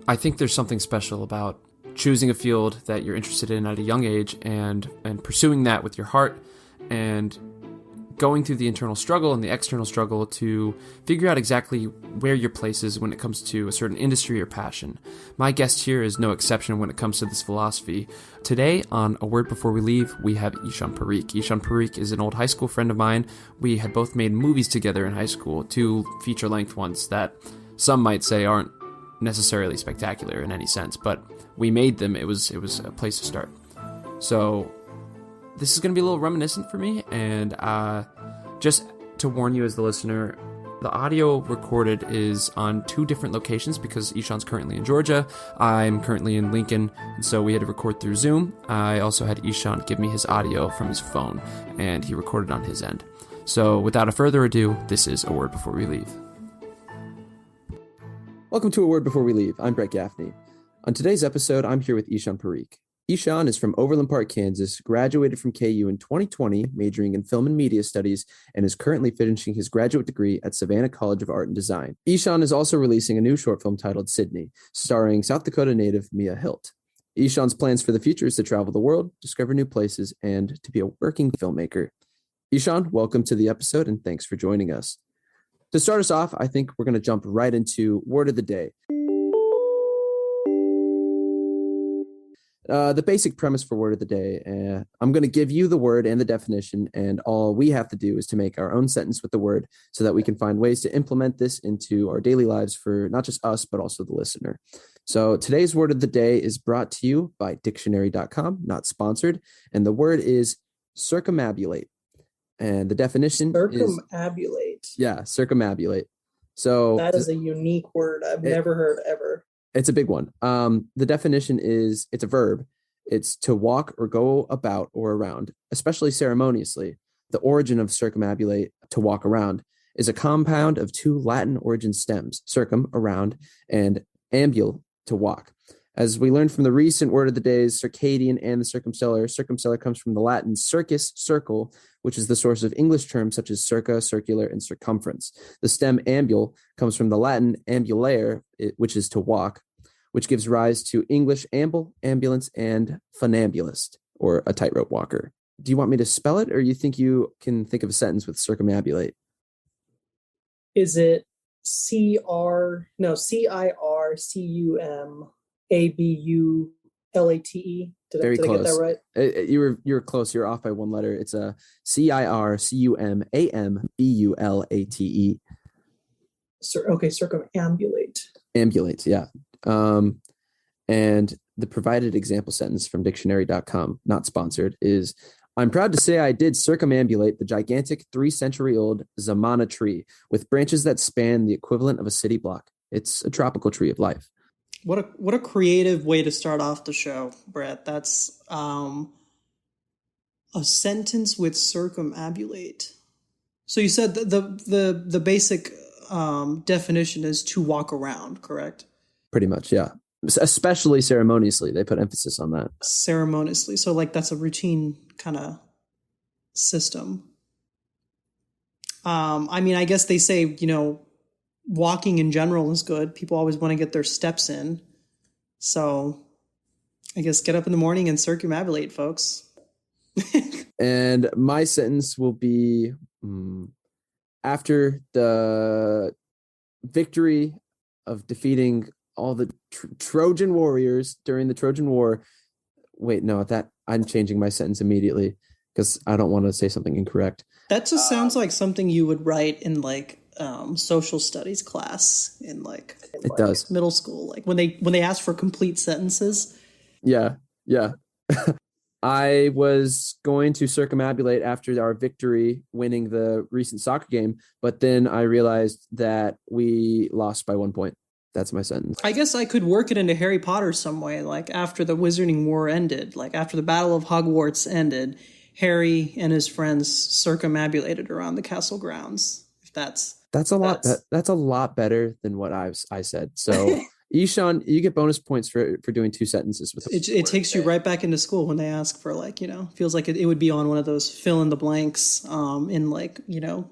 I think there's something special about choosing a field that you're interested in at a young age and pursuing that with your heart and going through the internal struggle and the external struggle to figure out exactly where your place is when it comes to a certain industry or passion. My guest here is no exception when it comes to this philosophy. Today on A Word Before We Leave, we have Ishan Parikh. Ishan Parikh is an old high school friend of mine. We had both made movies together in high school, 2 feature-length ones that some might say aren't necessarily spectacular in any sense, but we made them. It was a place to start. So this is going to be a little reminiscent for me, and just to warn you as the listener, the audio recorded is on 2 different locations because Ishan's currently in Georgia, I'm currently in Lincoln, and so we had to record through Zoom. I also had Ishan give me his audio from his phone, and he recorded on his end. So without a further ado, this is A Word Before We Leave. Welcome to A Word Before We Leave. I'm Brett Gaffney. On today's episode, I'm here with Ishan Parikh. Ishan is from Overland Park, Kansas, graduated from KU in 2020, majoring in film and media studies, and is currently finishing his graduate degree at Savannah College of Art and Design. Ishan is also releasing a new short film titled Cydney, starring South Dakota native Mia Hilt. Ishan's plans for the future is to travel the world, discover new places, and to be a working filmmaker. Ishan, welcome to the episode, and thanks for joining us. To start us off, I think we're going to jump right into Word of the Day. The basic premise for Word of the Day, I'm going to give you the word and the definition, and all we have to do is to make our own sentence with the word so that we can find ways to implement this into our daily lives for not just us, but also the listener. So today's Word of the Day is brought to you by dictionary.com, not sponsored, and the word is circumambulate. And the definition circumambulate. Circumambulate. So that is a unique word I've never heard ever. It's a big one. The definition is it's a verb. It's to walk or go about or around, especially ceremoniously. The origin of circumambulate, to walk around, is a compound of 2 Latin origin stems, circum, around, and ambule, to walk. As we learned from the recent Word of the Day's circadian and the circumstellar comes from the Latin circus, circle, which is the source of English terms such as circa, circular, and circumference. The stem ambule comes from the Latin ambulare, which is to walk, which gives rise to English amble, ambulance, and funambulist, or a tightrope walker. Do you want me to spell it, or you think you can think of a sentence with circumambulate? Is it CIRCUMABULATE? Did I get that right? You were close. You're off by 1 letter. It's a CIRCUMAMBULATE. Circumambulate. Ambulate, yeah. And the provided example sentence from dictionary.com, not sponsored, is, I'm proud to say I did circumambulate the gigantic 3-century-old Zamana tree with branches that span the equivalent of a city block. It's a tropical tree of life. What a creative way to start off the show, Brett. That's a sentence with circumambulate. So you said the basic definition is to walk around, correct? Pretty much, yeah. Especially ceremoniously. They put emphasis on that. Ceremoniously. So like that's a routine kind of system. I guess they say, walking in general is good. People always want to get their steps in. So I guess get up in the morning and circumambulate, folks. And my sentence will be, after the victory of defeating all the Trojan warriors during the Trojan War. Wait, no, I'm changing my sentence immediately because I don't want to say something incorrect. That just sounds like something you would write in social studies class in it does middle school, when they ask for complete sentences. Yeah. I was going to circumambulate after our victory winning the recent soccer game, but then I realized that we lost by 1 point. That's my sentence. I guess I could work it into Harry Potter some way, after the Wizarding War ended, after the Battle of Hogwarts ended, Harry and his friends circumambulated around the castle grounds. If that's a lot better than what I said. So Ishan, you get bonus points for doing 2 sentences with it takes you right back into school when they ask for feels like it would be on one of those fill in the blanks in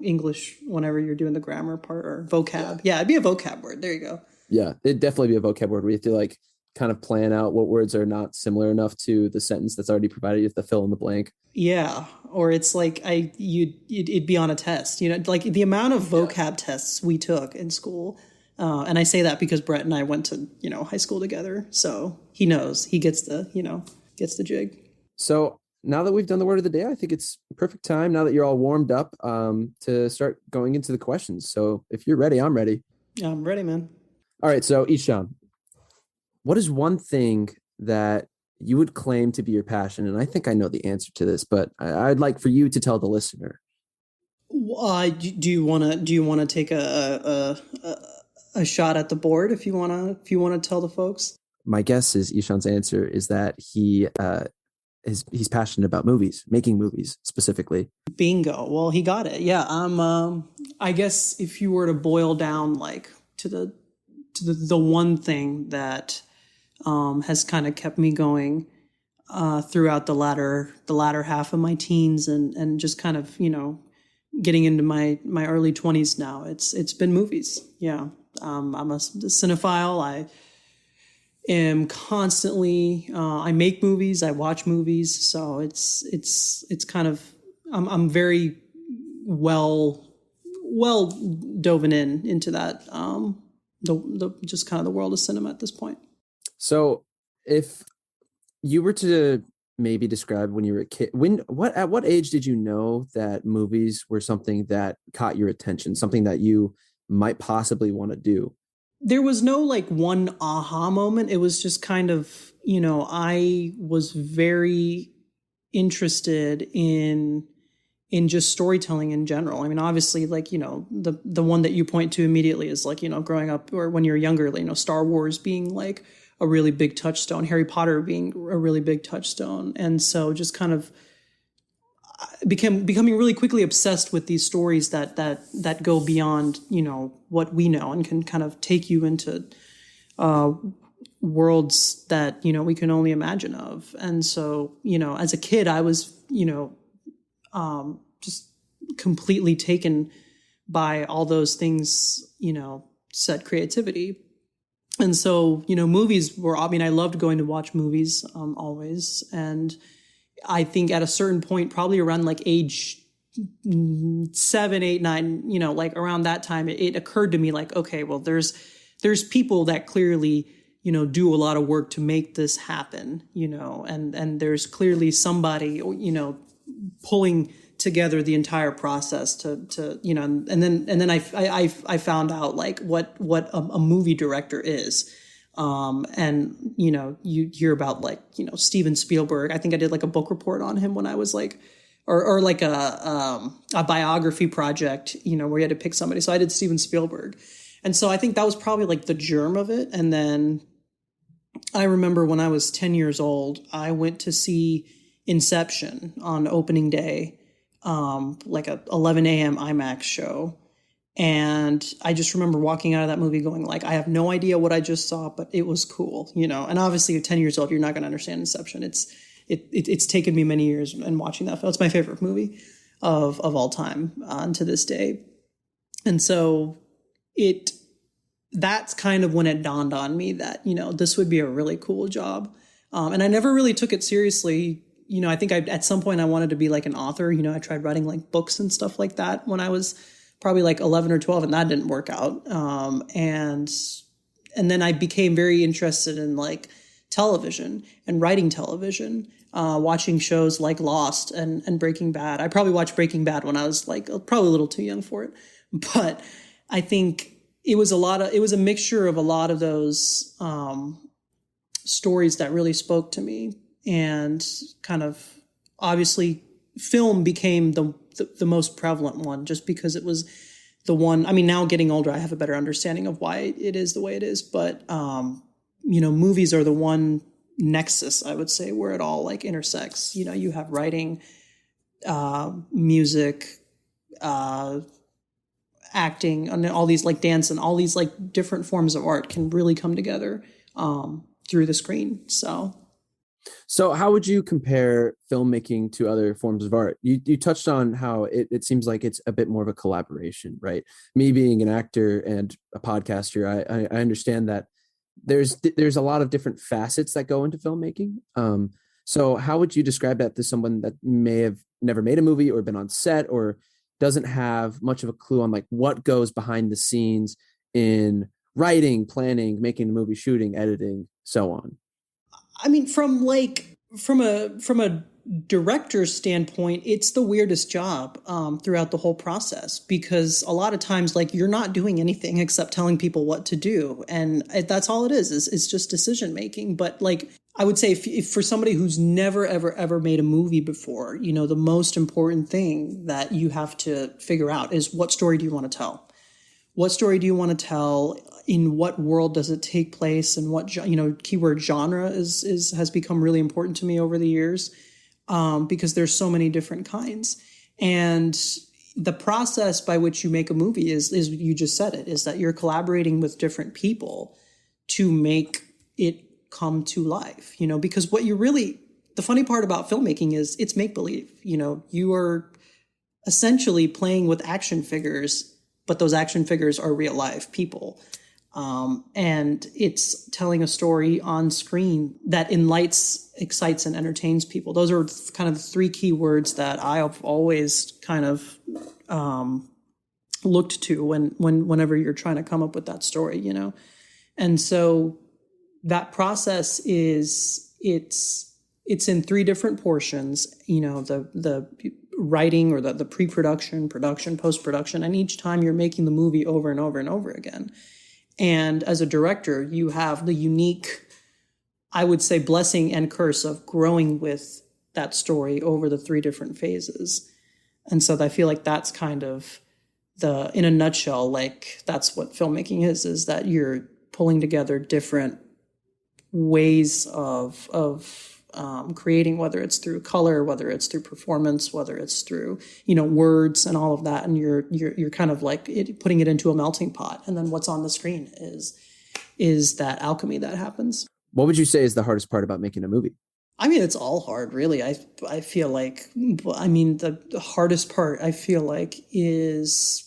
English whenever you're doing the grammar part or vocab. Yeah, it'd be a vocab word. There you go. Yeah, it'd definitely be a vocab word. We have to like kind of plan out what words are not similar enough to the sentence that's already provided. You have to fill in the blank. Yeah, or it's like it'd be on a test, like the amount of vocab tests we took in school. And I say that because Brett and I went to, high school together. So he knows, he gets gets the jig. So now that we've done the word of the day, I think it's perfect time now that you're all warmed up to start going into the questions. So if you're ready, I'm ready. Yeah, I'm ready, man. All right. So Ishan, what is one thing that you would claim to be your passion? And I think I know the answer to this, but I'd like for you to tell the listener. Do you want to take a shot at the board if you want to tell the folks? My guess is Ishan's answer is that he's passionate about movies, making movies specifically. Bingo. Well, he got it. Yeah. I guess if you were to boil down like to the one thing that has kind of kept me going throughout the latter half of my teens and just kind of getting into my early 20s now, it's been movies. Yeah. I'm a cinephile. I am constantly I make movies, I watch movies, so it's kind of I'm very well doven into that the just kind of the world of cinema at this point. So if you were to maybe describe when you were a kid, at what age did you know that movies were something that caught your attention, something that you might possibly want to do? There was no like one aha moment. It was just kind of, I was very interested in just storytelling in general. I mean, obviously, like, the one that you point to immediately is like, growing up or when you're younger, Star Wars being like a really big touchstone, Harry Potter being a really big touchstone. And so just kind of becoming really quickly obsessed with these stories that go beyond, what we know and can kind of take you into worlds that, we can only imagine of. And so, as a kid, I was, just completely taken by all those things, set creativity. And so, movies were, I loved going to watch movies, always. And I think at a certain point, probably around like age 7, 8, 9, like around that time, it occurred to me like, okay, well, there's people that clearly, do a lot of work to make this happen, and there's clearly somebody, pulling together the entire process to and then I found out like what a movie director is. And you hear about like, Steven Spielberg. I think I did like a book report on him when I was like, or like a biography project, where you had to pick somebody. So I did Steven Spielberg. And so I think that was probably like the germ of it. And then I remember when I was 10 years old, I went to see Inception on opening day, like a 11 a.m. IMAX show. And I just remember walking out of that movie going like, I have no idea what I just saw, but it was cool, and obviously at 10 years old, you're not going to understand Inception. It's taken me many years and watching that film. It's my favorite movie of all time, to this day. And so that's kind of when it dawned on me that, this would be a really cool job. And I never really took it seriously. I think at some point I wanted to be like an author. I tried writing like books and stuff like that when I was probably like 11 or 12, and that didn't work out. And then I became very interested in like television and writing television, watching shows like Lost and Breaking Bad. I probably watched Breaking Bad when I was like probably a little too young for it, but I think it was a mixture of a lot of those stories that really spoke to me, and kind of obviously film became the most prevalent one just because it was the one. I mean, now getting older, I have a better understanding of why it is the way it is. But, movies are the one nexus, I would say, where it all like intersects. You have writing, music, acting, and all these like dance and all these like different forms of art can really come together through the screen. So. So how would you compare filmmaking to other forms of art? You touched on how it seems like it's a bit more of a collaboration, right? Me being an actor and a podcaster, I understand that there's a lot of different facets that go into filmmaking. So how would you describe that to someone that may have never made a movie or been on set or doesn't have much of a clue on like what goes behind the scenes in writing, planning, making the movie, shooting, editing, so on? I mean, from a director's standpoint, it's the weirdest job throughout the whole process, because a lot of times, like, you're not doing anything except telling people what to do, and that's all it is. It's just decision making. But like, I would say, if for somebody who's never ever made a movie before, you know, the most important thing that you have to figure out is, what story do you want to tell? What story do you want to tell? In what world does it take place? And what, you know, keyword genre has become really important to me over the years, because there's so many different kinds. And the process by which you make a movie is you just said it, is that you're collaborating with different people to make it come to life, you know, because the funny part about filmmaking is it's make believe. You know, you are essentially playing with action figures, but those action figures are real life people. And it's telling a story on screen that enlightens, excites, and entertains people. Those are kind of the three key words that I have always kind of looked to whenever you're trying to come up with that story, you know? And so that process it's in three different portions, you know, the writing, or the pre-production, production, post-production, and each time you're making the movie over and over and over again. And as a director, you have the unique, I would say, blessing and curse of growing with that story over the three different phases. And so I feel like that's kind of in a nutshell, like, that's what filmmaking is that you're pulling together different ways of creating, whether it's through color, whether it's through performance, whether it's through, you know, words and all of that. And you're kind of like putting it into a melting pot. And then what's on the screen is that alchemy that happens. What would you say is the hardest part about making a movie? I mean, it's all hard, really. I feel like, I mean, the hardest part, I feel like, is,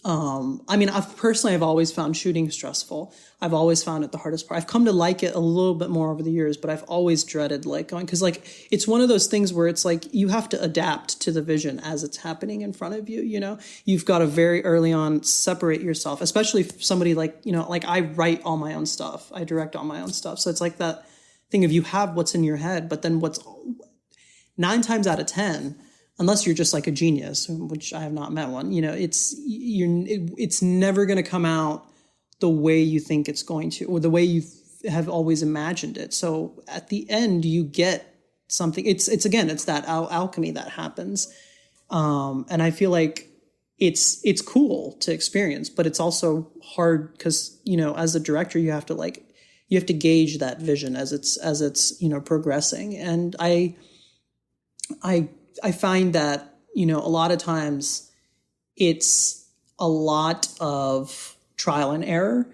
I mean, I've always found shooting stressful. I've always found it the hardest part. I've come to like it a little bit more over the years, but I've always dreaded like going, because like, it's one of those things where it's like, you have to adapt to the vision as it's happening in front of you. You know, you've got to very early on separate yourself, especially if somebody like, you know, like, I write all my own stuff. I direct all my own stuff. So it's like that thing of, you have what's in your head, but then what's 9 times out of 10, unless you're just like a genius, which I have not met one, you know, it's never going to come out the way you think it's going to, or the way you have always imagined it. So at the end, you get something. It's that alchemy that happens, and I feel like it's cool to experience, but it's also hard because, you know, as a director, you have to gauge that vision as it's you know, progressing, and I find that, you know, a lot of times it's a lot of trial and error.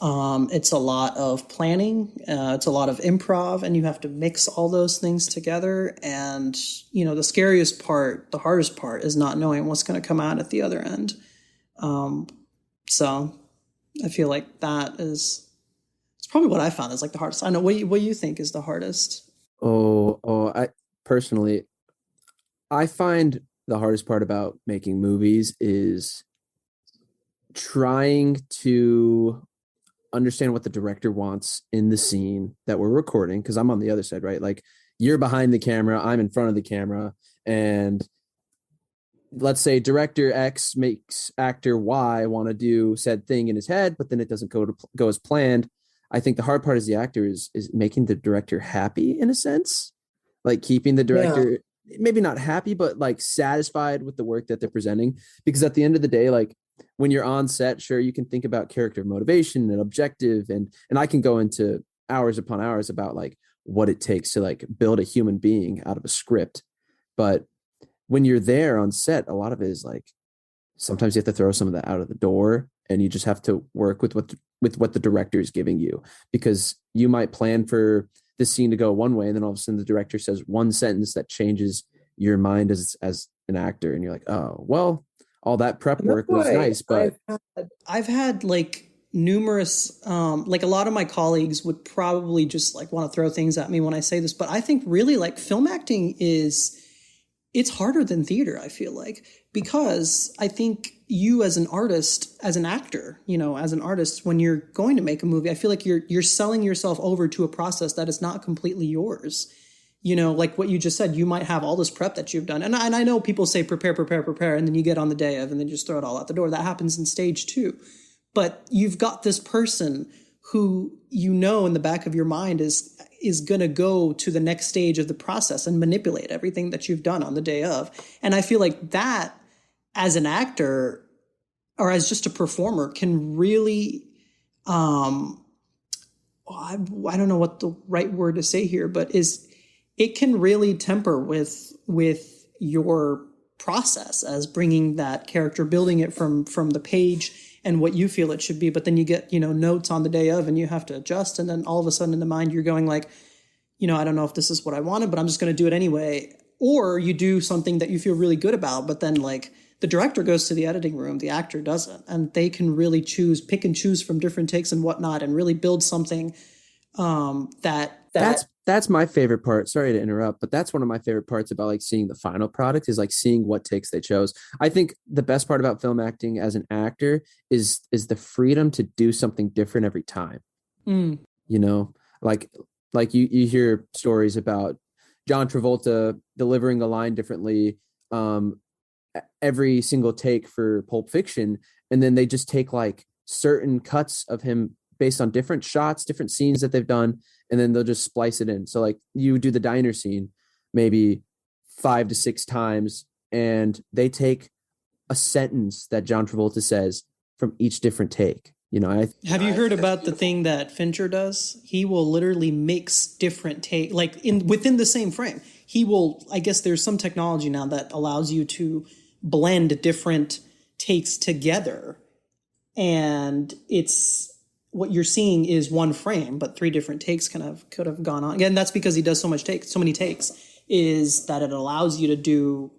It's a lot of planning. It's a lot of improv, and you have to mix all those things together. And, you know, the scariest part, the hardest part, is not knowing what's going to come out at the other end. So I feel like it's probably what I found is like the hardest. I know what you think is the hardest. I personally, I find the hardest part about making movies is trying to understand what the director wants in the scene that we're recording, because I'm on the other side, right? Like, you're behind the camera, I'm in front of the camera, and let's say director X makes actor Y want to do said thing in his head, but then it doesn't go as planned. I think the hard part as the actor is making the director happy, in a sense, like keeping the director maybe not happy, but like satisfied with the work that they're presenting. Because at the end of the day, like, when you're on set, sure, you can think about character motivation and objective, and I can go into hours upon hours about like what it takes to like build a human being out of a script. But when you're there on set, a lot of it is like, sometimes you have to throw some of that out of the door, and you just have to work with what the director is giving you, because you might plan for this scene to go one way, and then all of a sudden the director says one sentence that changes your mind as an actor, and you're like, oh, well, all that prep work was nice, but I've had like numerous like a lot of my colleagues would probably just like want to throw things at me when I say this, but I think really like film acting it's harder than theater, I feel like, because I think you as an artist, as an actor, as an artist, when you're going to make a movie, I feel like you're selling yourself over to a process that is not completely yours. Like what you just said, you might have all this prep that you've done. And I know people say prepare, and then you get on the day of and then just throw it all out the door. That happens in stage too. But you've got this person who in the back of your mind is going to go to the next stage of the process and manipulate everything that you've done on the day of. And I feel like that as an actor or as just a performer can really, I don't know what the right word to say here, but it can really temper with your process as bringing that character, building it from the page and what you feel it should be. But then you get, notes on the day of and you have to adjust. And then all of a sudden in the mind, you're going like, I don't know if this is what I wanted, but I'm just going to do it anyway. Or you do something that you feel really good about, but then like the director goes to the editing room, the actor doesn't. And they can really pick and choose from different takes and whatnot and really build something that's my favorite part. Sorry to interrupt, but that's one of my favorite parts about like seeing the final product is like seeing what takes they chose. I think the best part about film acting as an actor is the freedom to do something different every time. Like you hear stories about John Travolta delivering a line differently every single take for Pulp Fiction, and then they just take like certain cuts of him based on different shots, different scenes that they've done, and then they'll just splice it in. So like you do the diner scene maybe 5 to 6 times, and they take a sentence that John Travolta says from each different take. Have you heard about the thing that Fincher does? He will literally mix different take, like within the same frame. He will, I guess there's some technology now that allows you to blend different takes together. And what you're seeing is one frame, but 3 different takes could have gone on. Again, that's because he does so many takes, is that it allows you to do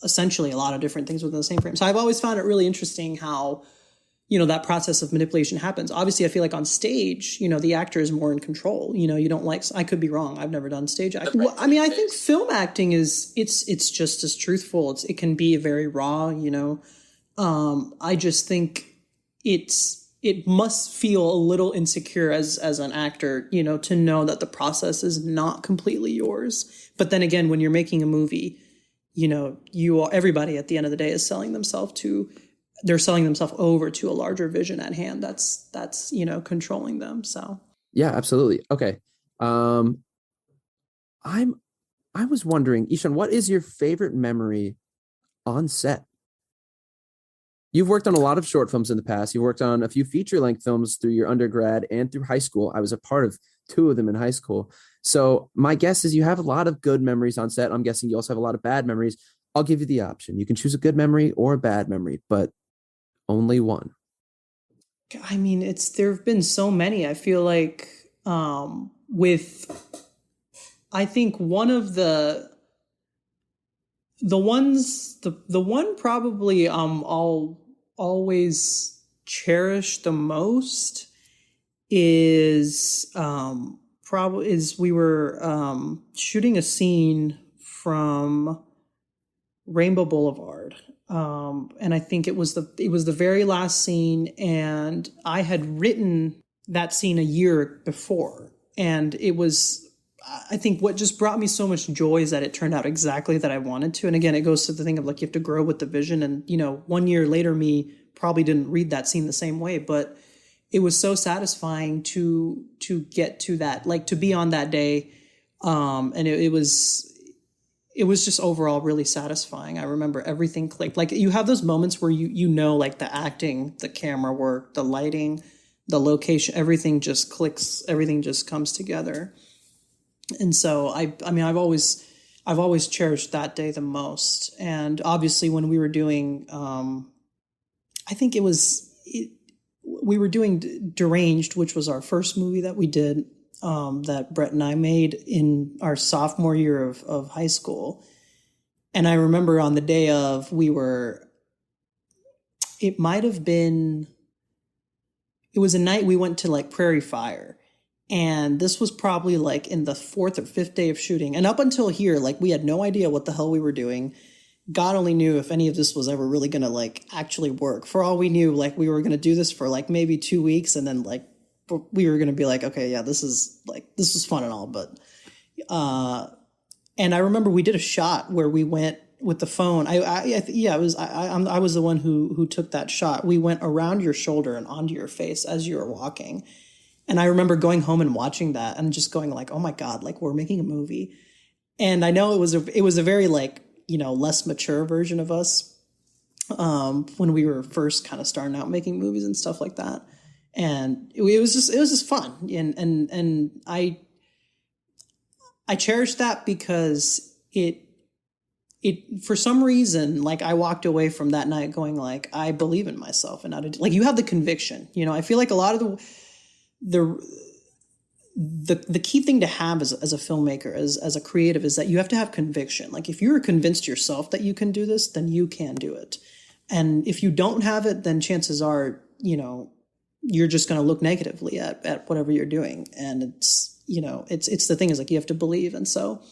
essentially a lot of different things within the same frame. So I've always found it really interesting how, that process of manipulation happens. Obviously, I feel like on stage, the actor is more in control. You don't like, I could be wrong. I've never done stage acting. Well, I mean, I think film acting it's just as truthful. It can be very raw, I just think it must feel a little insecure as an actor, to know that the process is not completely yours. But then again, when you're making a movie, everybody at the end of the day is selling themselves over to a larger vision at hand. That's controlling them. So yeah, absolutely. Okay. I was wondering, Ishan, what is your favorite memory on set? You've worked on a lot of short films in the past. You worked on a few feature-length films through your undergrad and through high school. I was a part of 2 of them in high school. So my guess is you have a lot of good memories on set. I'm guessing you also have a lot of bad memories. I'll give you the option. You can choose a good memory or a bad memory, but only one. I mean, there have been so many. I feel like I think one of the one probably I'll always cherish the most is we were shooting a scene from Rainbow Boulevard, and I think it was the very last scene, and I had written that scene a year before, and it was. I think what just brought me so much joy is that it turned out exactly that I wanted to. And again, it goes to the thing of like, you have to grow with the vision. And, 1 year later, me probably didn't read that scene the same way, but it was so satisfying to get to that, like to be on that day. And it was just overall really satisfying. I remember everything clicked. Like you have those moments where like the acting, the camera work, the lighting, the location, everything just clicks, everything just comes together. And so I've always cherished that day the most. And obviously when we were doing, I think we were doing Deranged, which was our first movie that we did. that Brett and I made in our sophomore year of high school. And I remember on the day of, it might have been, it was a night we went to like Prairie Fire. And this was probably like in the 4th or 5th day of shooting. And up until here, like we had no idea what the hell we were doing. God only knew if any of this was ever really going to like actually work. For all we knew, like we were going to do this for like maybe 2 weeks. And then like we were going to be like, okay, yeah, this was fun and all. But, and I remember we did a shot where we went with the phone. I was the one who took that shot. We went around your shoulder and onto your face as you were walking. And I remember going home and watching that and just going like, oh my God, like we're making a movie. And I know it was a very like, less mature version of us when we were first kind of starting out making movies and stuff like that. And it was just fun. And I cherish that because it for some reason, like I walked away from that night going like, I believe in myself and like you have the conviction, I feel like a lot of the key thing to have as a filmmaker, as a creative, is that you have to have conviction. Like if you're convinced yourself that you can do this, then you can do it. And if you don't have it, then chances are, you're just going to look negatively at whatever you're doing. And it's the thing is like, you have to believe. And so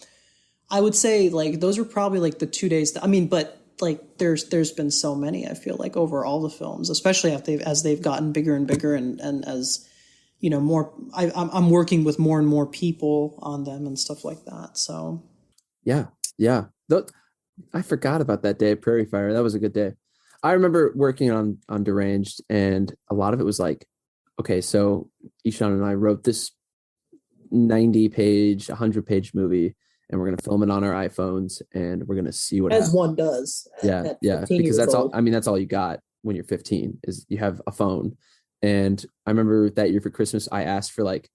I would say like, those are probably like the 2 days but like there's been so many, I feel like over all the films, especially as they've gotten bigger and bigger and as, more, I'm working with more and more people on them and stuff like that. So. Yeah. I forgot about that day at Prairie Fire. That was a good day. I remember working on Deranged, and a lot of it was like, okay, so Ishan and I wrote this 90-page, 100-page movie, and we're going to film it on our iPhones, and we're going to see what happens. As one does. Yeah. Because that's all, that's all you got when you're 15 is you have a phone. And I remember that year for Christmas, I asked for like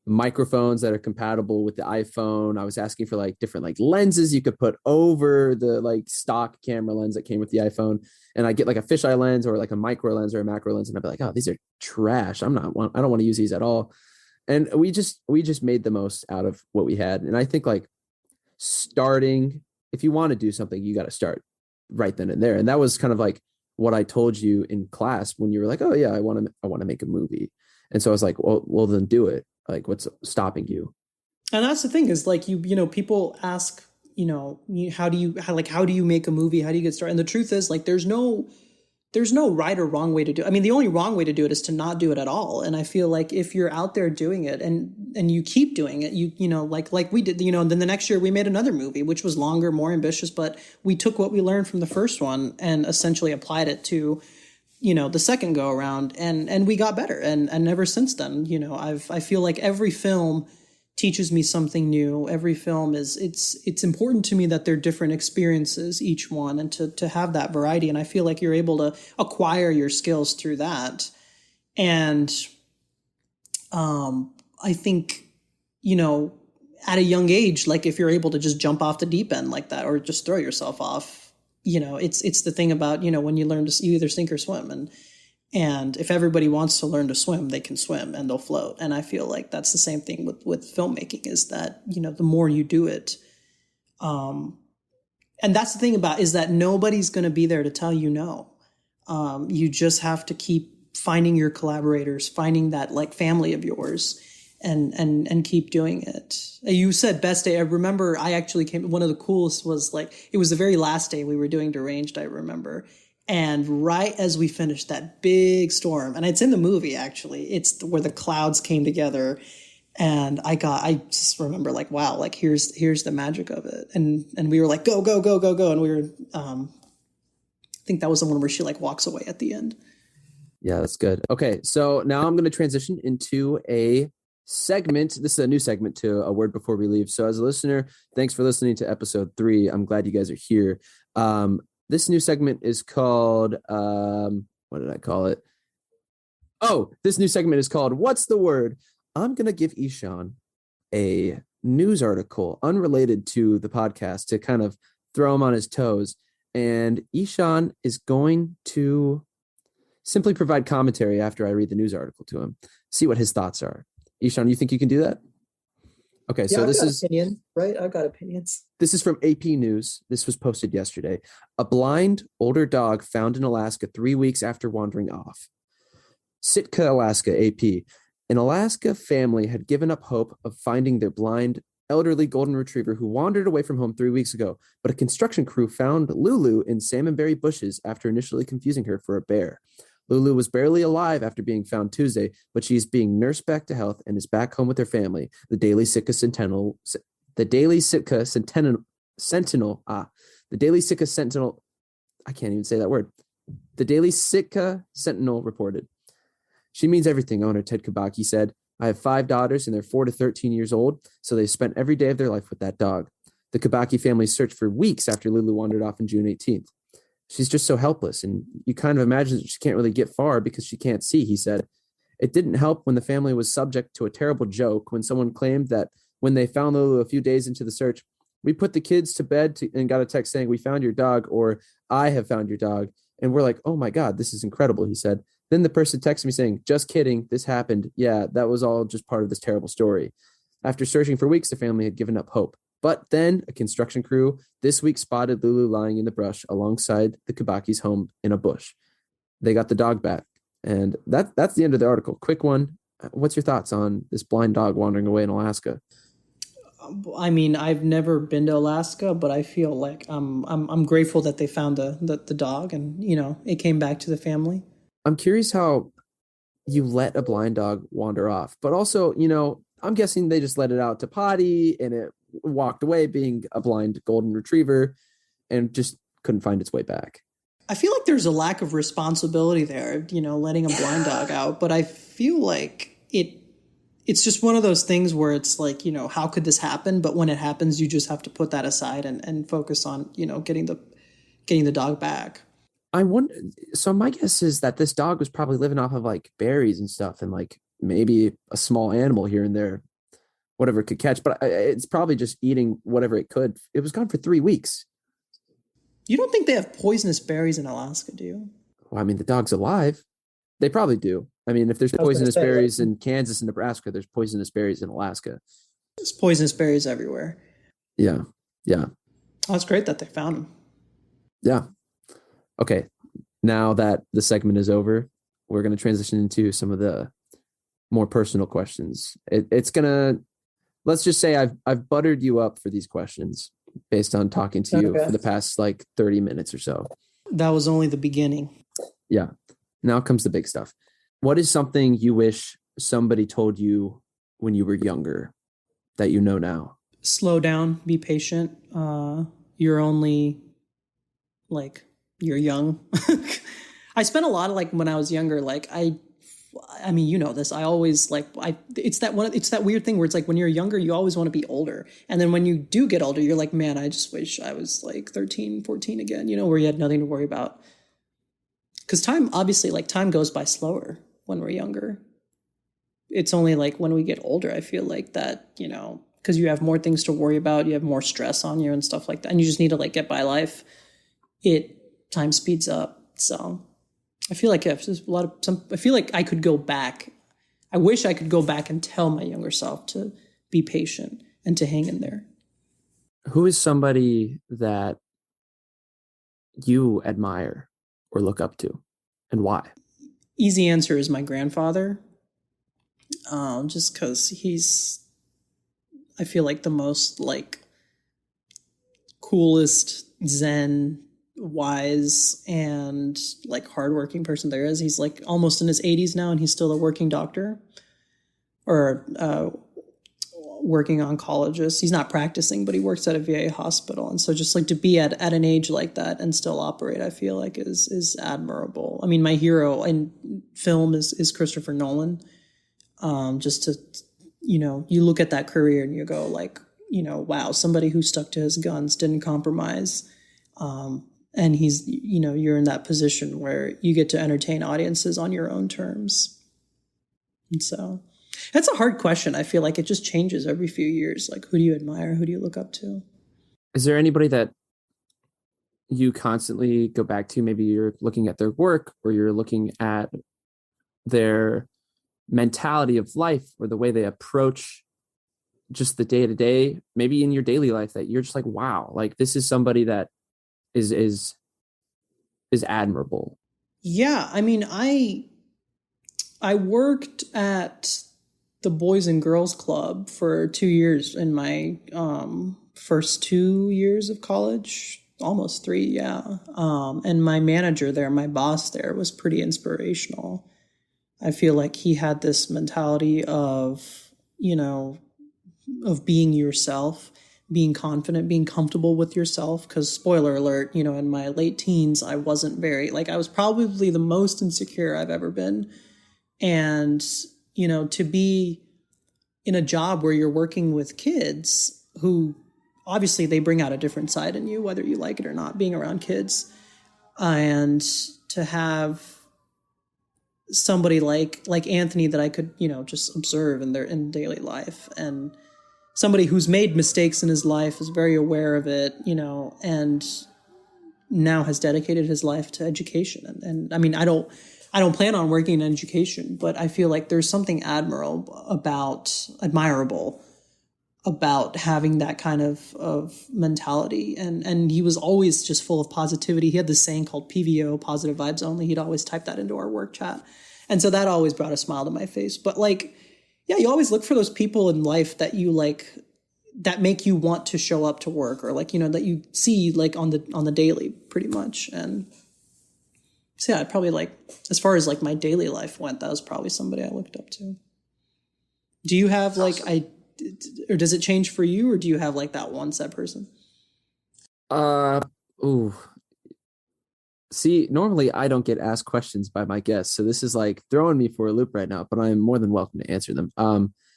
microphones that are compatible with the iPhone. I was asking for like different like lenses you could put over the like stock camera lens that came with the iPhone. And I get like a fisheye lens or like a micro lens or a macro lens. And I'd be like, oh, these are trash. I don't want to use these at all. And we just made the most out of what we had. And I think like starting, if you want to do something, you got to start right then and there. And that was kind of like what I told you in class when you were like, oh yeah, I want to make a movie. And so I was like, well then do it. Like what's stopping you? And that's the thing is like, people ask, how do you make a movie? How do you get started? And the truth is like, there's no right or wrong way to do it. I mean, the only wrong way to do it is to not do it at all. And I feel like if you're out there doing it and you keep doing it, like we did, and then the next year we made another movie, which was longer, more ambitious, but we took what we learned from the first one and essentially applied it to, the second go around and we got better. And ever since then, I feel like every film teaches me something new. Every film it's important to me that they're different experiences, each one, and to have that variety. And I feel like you're able to acquire your skills through that. And I think, at a young age, like if you're able to just jump off the deep end like that, or just throw yourself off, it's the thing about, when you learn you either sink or swim. And if everybody wants to learn to swim, they can swim and they'll float. And I feel like that's the same thing with filmmaking, is that, the more you do it. And that's the thing about, is that nobody's going to be there to tell you no. You just have to keep finding your collaborators, finding that like family of yours and keep doing it. You said best day. I remember I actually one of the coolest was like, it was the very last day we were doing Deranged, I remember. And right as we finished that big storm, and it's in the movie, actually, it's where the clouds came together. And I just remember like, wow, like here's the magic of it. And we were like, go, go, go, go, go. And we were, I think that was the one where she like walks away at the end. Yeah, that's good. Okay. So now I'm going to transition into a segment. This is a new segment to A Word Before We Leave. So as a listener, thanks for listening to episode 3. I'm glad you guys are here. This new segment is called, what did I call it? Oh, this new segment is called What's the Word? I'm going to give Ishan a news article unrelated to the podcast to kind of throw him on his toes. And Ishan is going to simply provide commentary after I read the news article to him, see what his thoughts are. Ishan, you think you can do that? Okay, Yeah, so I've got opinions, right? I've got opinions. this is from AP News. This was posted yesterday. A blind older dog found in Alaska 3 weeks after wandering off. Sitka, Alaska, AP. An Alaska family had given up hope of finding their blind elderly golden retriever who wandered away from home 3 weeks ago, but a construction crew found Lulu in salmonberry bushes after initially confusing her for a bear. Lulu was barely alive after being found Tuesday, but she is being nursed back to health and is back home with her family. The Daily Sitka Sentinel, the Daily Sitka Sentinel, the Daily Sitka Sentinel, I can't even say that word. The Daily Sitka Sentinel reported. She means everything, owner Ted Kabaki said. I have 5 daughters and they're 4 to 13 years old, so they spent every day of their life with that dog. The Kabaki family searched for weeks after Lulu wandered off on June 18th. She's just so helpless, and you kind of imagine that she can't really get far because she can't see, he said. It didn't help when the family was subject to a terrible joke when someone claimed that when they found Lulu a few days into the search, we put the kids to bed and got a text saying, we found your dog, or I have found your dog. And we're like, oh my God, this is incredible, he said. Then the person texted me saying, just kidding, this happened. Yeah, that was all just part of this terrible story. After searching for weeks, the family had given up hope. But then a construction crew this week spotted Lulu lying in the brush alongside the Kabaki's home in a bush. They got the dog back. And that's the end of the article. Quick one. What's your thoughts on this blind dog wandering away in Alaska? I mean, I've never been to Alaska, but I feel like I'm grateful that they found the dog and, you know, it came back to the family. I'm curious how you let a blind dog wander off, but also, you know, I'm guessing they just let it out to potty and it walked away being a blind golden retriever and just couldn't find its way back. I feel like there's a lack of responsibility there, you know, letting a blind dog out, but I feel like it's just one of those things where it's like, you know, how could this happen? But when it happens, you just have to put that aside and focus on, you know, getting the dog back. I wonder. So my guess is that this dog was probably living off of like berries and stuff, and like maybe a small animal here and there, whatever it could catch. But it's probably just eating whatever it could. It was gone for 3 weeks. You don't think they have poisonous berries in Alaska, do you? Well, I mean, the dog's alive. They probably do. I mean, if there's poisonous berries in Kansas and Nebraska, there's poisonous berries in Alaska. There's poisonous berries everywhere. Yeah. Yeah. Oh, it's great that they found them. Yeah. Okay. Now that the segment is over, we're going to transition into some of the more personal questions. Let's just say I've buttered you up for these questions based on talking to you for the past like 30 minutes or so. That was only the beginning. Yeah. Now comes the big stuff. What is something you wish somebody told you when you were younger that you know now? Slow down, be patient. You're only you're young. I spent a lot of when I was younger, I mean, you know this. I always it's that weird thing where it's like when you're younger, you always want to be older. And then when you do get older, you're like, man, I just wish I was 13, 14 again, you know, where you had nothing to worry about. Because time goes by slower when we're younger. It's only when we get older, I feel like that, you know, because you have more things to worry about, you have more stress on you and stuff like that. And you just need to get by life. Time speeds up. So I feel like I feel like I could go back. I wish I could go back and tell my younger self to be patient and to hang in there. Who is somebody that you admire or look up to, and why? Easy answer is my grandfather. Just because he's, I feel like the most coolest Zen, wise, and hardworking person there is. He's almost in his 80s now, and he's still a working doctor or working oncologist. He's not practicing, but he works at a VA hospital. And so just to be at an age like that and still operate, I feel like is admirable. I mean, my hero in film is Christopher Nolan. Just to, you know, you look at that career and you go you know, wow, somebody who stuck to his guns, didn't compromise. And he's, you know, you're in that position where you get to entertain audiences on your own terms. And so that's a hard question. I feel like it just changes every few years. Who do you admire? Who do you look up to? Is there anybody that you constantly go back to? Maybe you're looking at their work or you're looking at their mentality of life or the way they approach just the day to day, maybe in your daily life, that you're just like, wow, like this is somebody that is admirable? Yeah, I mean, I worked at the Boys and Girls Club for 2 years in my first 2 years of college, almost three, yeah. And my manager there, my boss there, was pretty inspirational. I feel like he had this mentality of, of being yourself, being confident, being comfortable with yourself. Because spoiler alert, in my late teens, I wasn't I was probably the most insecure I've ever been. And, to be in a job where you're working with kids who obviously they bring out a different side in you, whether you like it or not, being around kids, and to have somebody like Anthony that I could, just observe in daily life, and somebody who's made mistakes in his life, is very aware of it, and now has dedicated his life to education. And I mean, I don't plan on working in education, but I feel like there's something admirable about having that kind of mentality. And he was always just full of positivity. He had this saying called PVO, positive vibes only. He'd always type that into our work chat. And so that always brought a smile to my face. But yeah, you always look for those people in life that you that make you want to show up to work, or that you see on the daily, pretty much. And so yeah, I'd probably as far as my daily life went, that was probably somebody I looked up to. Do you have or does it change for you, or do you have that one set person? See, normally I don't get asked questions by my guests, so this is throwing me for a loop right now, but I'm more than welcome to answer them.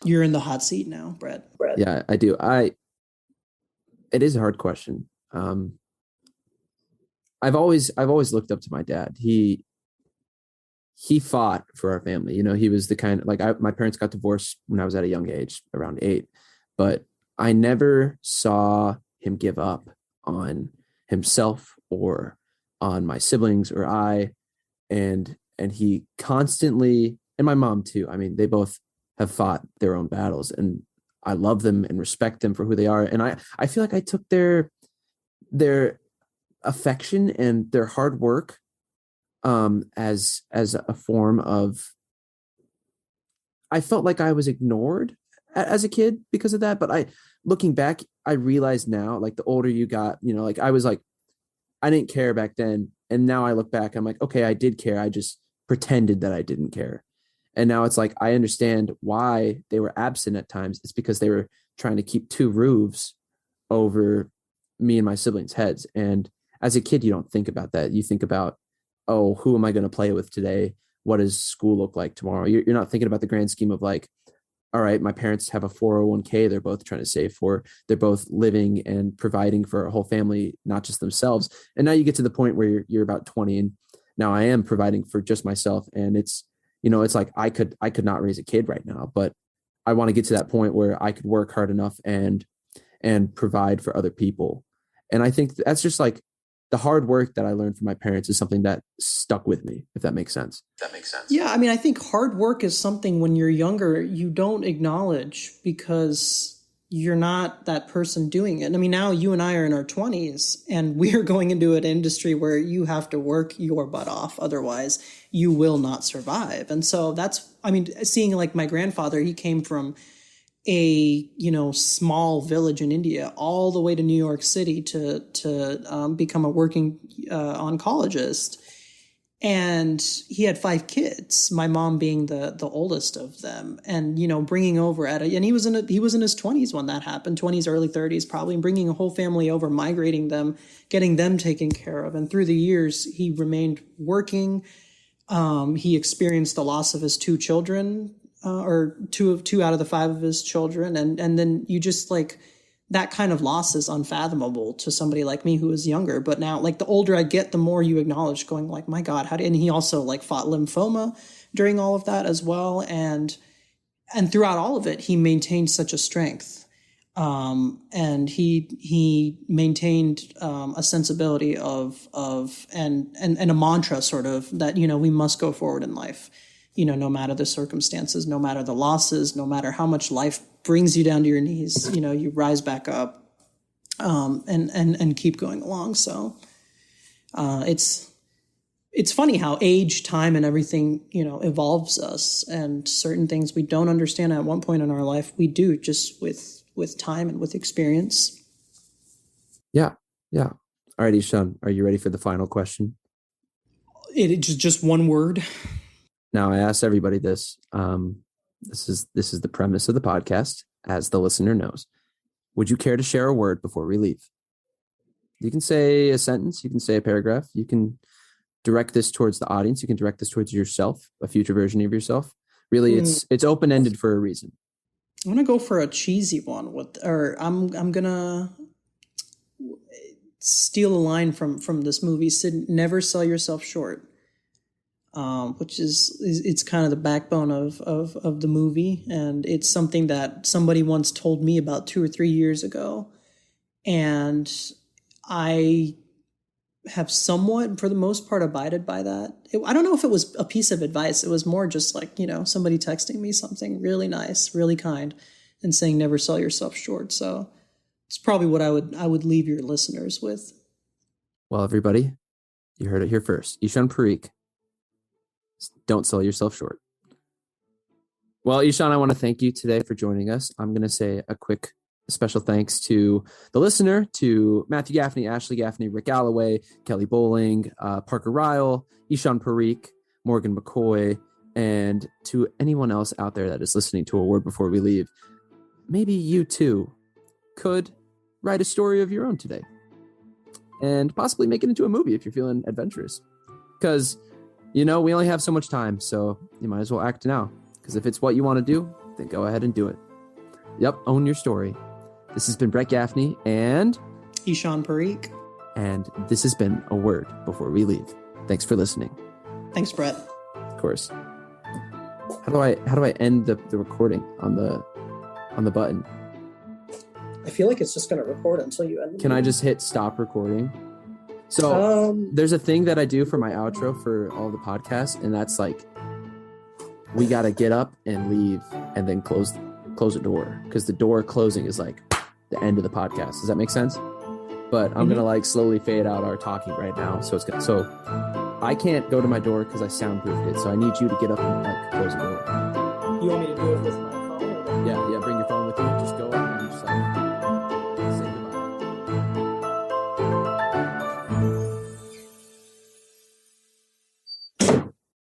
You're in the hot seat now, Brett. Yeah, I do. It is a hard question. I've always looked up to my dad. He fought for our family. He was the kind of my parents got divorced when I was at a young age, around 8, but I never saw him give up on himself or on my siblings or and he constantly, and my mom too. I mean, they both have fought their own battles, and I love them and respect them for who they are. And I feel like I took their affection and their hard work as a form of, I felt like I was ignored as a kid because of that. But looking back, I realize now, the older you got, I was I didn't care back then. And now I look back, I'm like, okay, I did care. I just pretended that I didn't care. And now it's I understand why they were absent at times. It's because they were trying to keep two roofs over me and my siblings' heads. And as a kid, you don't think about that. You think about, oh, who am I going to play with today? What does school look like tomorrow? You're not thinking about the grand scheme of all right, my parents have a 401k they're both trying to save for. They're both living and providing for a whole family, not just themselves. And now you get to the point where you're about 20, and now I am providing for just myself. And it's, it's I could not raise a kid right now, but I want to get to that point where I could work hard enough and provide for other people. And I think that's just the hard work that I learned from my parents is something that stuck with me, if that makes sense. Yeah, I mean, I think hard work is something when you're younger you don't acknowledge because you're not that person doing it. I mean, now you and I are in our 20s and we're going into an industry where you have to work your butt off. Otherwise, you will not survive. And so that's, I mean, seeing my grandfather, he came from a small village in India all the way to New York City to become a working oncologist, and he had 5 kids. My mom being the oldest of them, and bringing over and he was in his 20s when that happened, 20s early 30s probably, and bringing a whole family over, migrating them, getting them taken care of, and through the years he remained working. He experienced the loss of his 2 children. Or two out of the 5 of his children. And then you just that kind of loss is unfathomable to somebody like me who is younger. But now the older I get, the more you acknowledge going my God, and he also fought lymphoma during all of that as well. And throughout all of it, he maintained such a strength. And he maintained a sensibility of and a mantra sort of that, we must go forward in life. no matter the circumstances, no matter the losses, no matter how much life brings you down to your knees, you rise back up, and keep going along. So, it's funny how age, time, and everything, evolves us, and certain things we don't understand at one point in our life, we do just with time and with experience. Yeah. Yeah. All right, Ishan, are you ready for the final question? It's just one word. Now, I asked everybody this. This is the premise of the podcast, as the listener knows. Would you care to share a word before we leave? You can say a sentence. You can say a paragraph. You can direct this towards the audience. You can direct this towards yourself, a future version of yourself. Really, it's open-ended for a reason. I'm gonna go for a cheesy one I'm gonna steal a line from this movie, never sell yourself short, which it's kind of the backbone of the movie. And it's something that somebody once told me about 2 or 3 years ago. And I have somewhat, for the most part, abided by that. I don't know if it was a piece of advice. It was more just like, somebody texting me something really nice, really kind, and saying, never sell yourself short. So it's probably what I would leave your listeners with. Well, everybody, you heard it here first. Ishan Parikh, don't sell yourself short. Well, Ishan, I want to thank you today for joining us. I'm going to say a quick special thanks to the listener, to Matthew Gaffney, Ashley Gaffney, Rick Alloway, Kelly Bowling, Parker Ryle, Ishan Parikh, Morgan McCoy, and to anyone else out there that is listening to A Word Before We Leave. Maybe you too could write a story of your own today and possibly make it into a movie if you're feeling adventurous. Because, we only have so much time, so you might as well act now. Because if it's what you want to do, then go ahead and do it. Yep, own your story. This has been Brett Gaffney and Ishan Parikh. And this has been A Word Before We Leave. Thanks for listening. Thanks, Brett. Of course. How do I end the recording on the button? I feel like it's just going to record until you end. Can I just hit stop recording? So there's a thing that I do for my outro for all the podcasts, and that's like, we got to get up and leave and then close the door, because the door closing is like the end of the podcast. Does that make sense? But I'm gonna like slowly fade out our talking right now, so I can't go to my door because I soundproofed it. So I need you to get up and like close the door. You want me to do it with